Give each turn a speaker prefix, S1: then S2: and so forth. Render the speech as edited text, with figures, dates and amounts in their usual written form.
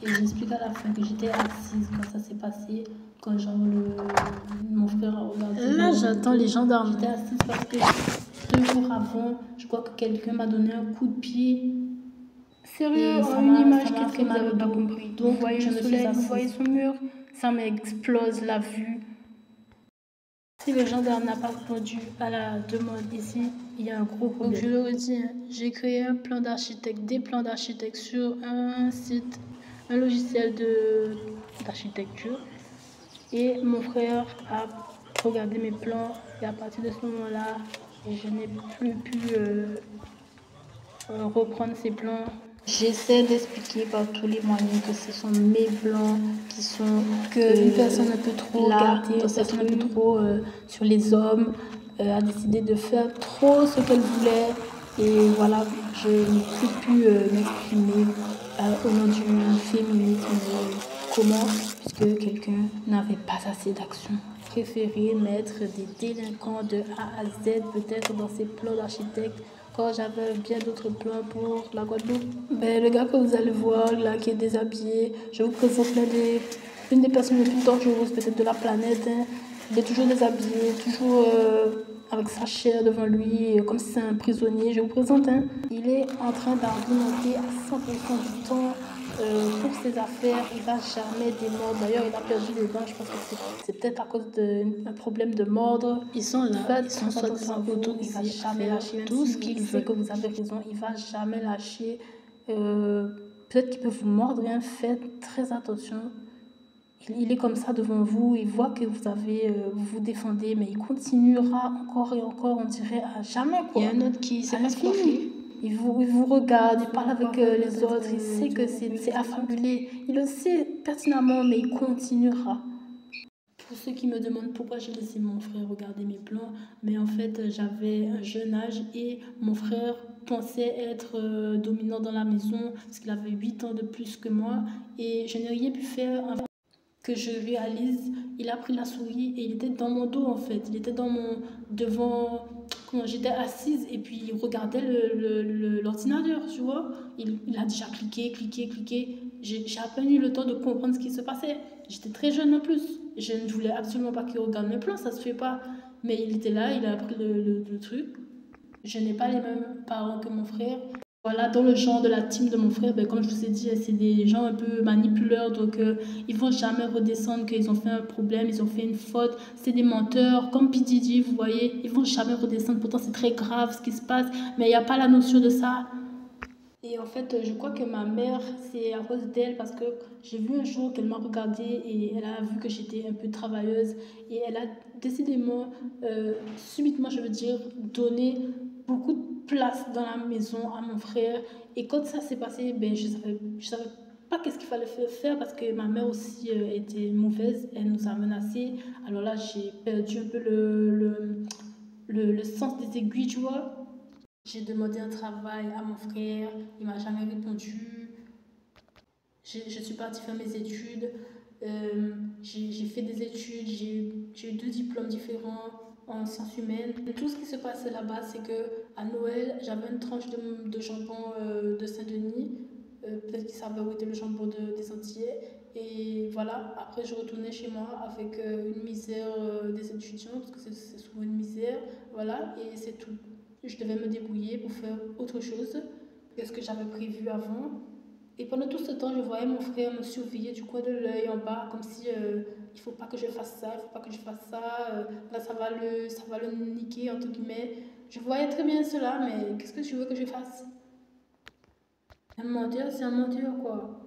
S1: Et j'explique à la fin que j'étais assise quand ça s'est passé, quand genre mon frère a regardé.
S2: Là, j'attends les gendarmes.
S1: J'étais assise parce que 2 jours avant, je crois que quelqu'un m'a donné un coup de pied.
S3: Sérieux,
S1: ça
S3: une
S1: m'a
S3: image,
S1: fait
S3: qu'est-ce que vous
S1: mal
S3: avez
S1: au
S3: pas
S1: dos.
S3: compris?
S1: Donc,
S3: Vous voyez
S1: je
S3: le
S1: me suis
S3: soleil, vous
S1: assise.
S3: voyez son mur, ça m'explose la vue.
S1: Si le gendarme n'a pas répondu à la demande ici, il y a un gros problème.
S2: Donc je le redis, hein, j'ai créé un plan d'architecte, des plans d'architecte sur un site, un logiciel d'architecture. Et mon frère a regardé mes plans et à partir de ce moment-là, je n'ai plus pu reprendre ces plans.
S1: J'essaie d'expliquer par tous les moyens que ce sont mes plans qui sont
S2: Une personne un peu trop
S1: là,
S2: gâtée,
S1: une
S2: dans
S1: personne un
S2: cette
S1: peu
S2: rue.
S1: trop sur les hommes, a décidé de faire trop ce qu'elle voulait. Et voilà, je n'ai plus pu m'exprimer au nom du féminisme. Comment? Puisque quelqu'un n'avait pas assez d'action. Préféré mettre des délinquants de A à Z peut-être dans ses plans d'architecte quand j'avais bien d'autres plans pour la Guadeloupe. Ben, le gars que vous allez voir là qui est déshabillé, je vous présente l'une des personnes les plus dangereuses peut-être de la planète. Hein. Il est toujours déshabillé, toujours avec sa chair devant lui, comme si c'est un prisonnier. Je vous présente, hein. Il est en train d'argumenter à 100% du temps pour ses affaires. Il va jamais démordre. D'ailleurs, il a perdu des dents. Je pense que c'est peut-être à cause d'un problème de mordre.
S2: Ils sont là,
S1: Faites
S2: ils sont soi-disant
S1: il va
S2: autorisés à
S1: jamais
S2: faire
S1: lâcher.
S2: tout ce qu'il
S1: sait
S2: veut.
S1: que vous avez raison, il va jamais lâcher. Peut-être qu'il peut vous mordre. Hein. Faites très attention. Il est comme ça devant vous, il voit que vous vous défendez, mais il continuera encore et encore, on dirait à jamais quoi.
S2: Il y a un autre qui sait pas se
S1: l'infini.
S2: coiffer.
S1: Il vous regarde, il parle avec les autres, il sait que c'est affabulé, il le sait pertinemment, mais il continuera. Pour ceux qui me demandent pourquoi j'ai laissé mon frère regarder mes plans, mais en fait j'avais un jeune âge et mon frère pensait être dominant dans la maison parce qu'il avait 8 ans de plus que moi et je n'ai rien pu faire que je réalise. Il a pris la souris et il était dans mon dos en fait. Il était devant, quand j'étais assise et puis il regardait l'ordinateur, tu vois. Il a déjà cliqué. J'ai à peine eu le temps de comprendre ce qui se passait. J'étais très jeune en plus. Je ne voulais absolument pas qu'il regarde mes plans, ça se fait pas. Mais il était là, il a appris le truc. Je n'ai pas les mêmes parents que mon frère. Voilà, dans le genre de la team de mon frère, ben, comme je vous ai dit, c'est des gens un peu manipuleurs, donc ils vont jamais redescendre qu'ils ont fait un problème, ils ont fait une faute. C'est des menteurs, comme P. Diddy, vous voyez, ils vont jamais redescendre. Pourtant, c'est très grave ce qui se passe, mais il n'y a pas la notion de ça. Et en fait, je crois que ma mère, c'est à cause d'elle parce que j'ai vu un jour qu'elle m'a regardée et elle a vu que j'étais un peu travailleuse et elle a décidément, subitement, je veux dire, donné beaucoup de place dans la maison à mon frère. Et quand ça s'est passé, ben, je savais pas qu'est-ce qu'il fallait faire parce que ma mère aussi était mauvaise, elle nous a menacés. Alors là, j'ai perdu un peu le sens des aiguilles, tu vois. J'ai demandé un travail à mon frère, il m'a jamais répondu. Je suis partie faire mes études. J'ai fait des études, j'ai eu 2 diplômes différents en sciences humaines. Tout ce qui se passait là-bas, c'est que à Noël, j'avais une tranche de jambon de Saint-Denis. Peut-être qu'ils savaient où était le jambon des Antillais. Et voilà, après je retournais chez moi avec une misère des étudiants, parce que c'est souvent une misère. Voilà, et c'est tout. Je devais me débrouiller pour faire autre chose que ce que j'avais prévu avant. Et pendant tout ce temps, je voyais mon frère me surveiller du coin de l'œil en bas, comme si il faut pas que je fasse ça, il faut pas que je fasse ça, là ça va le niquer, entre guillemets. Je voyais très bien cela, mais qu'est-ce que tu veux que je fasse? Un menteur, c'est un menteur, quoi.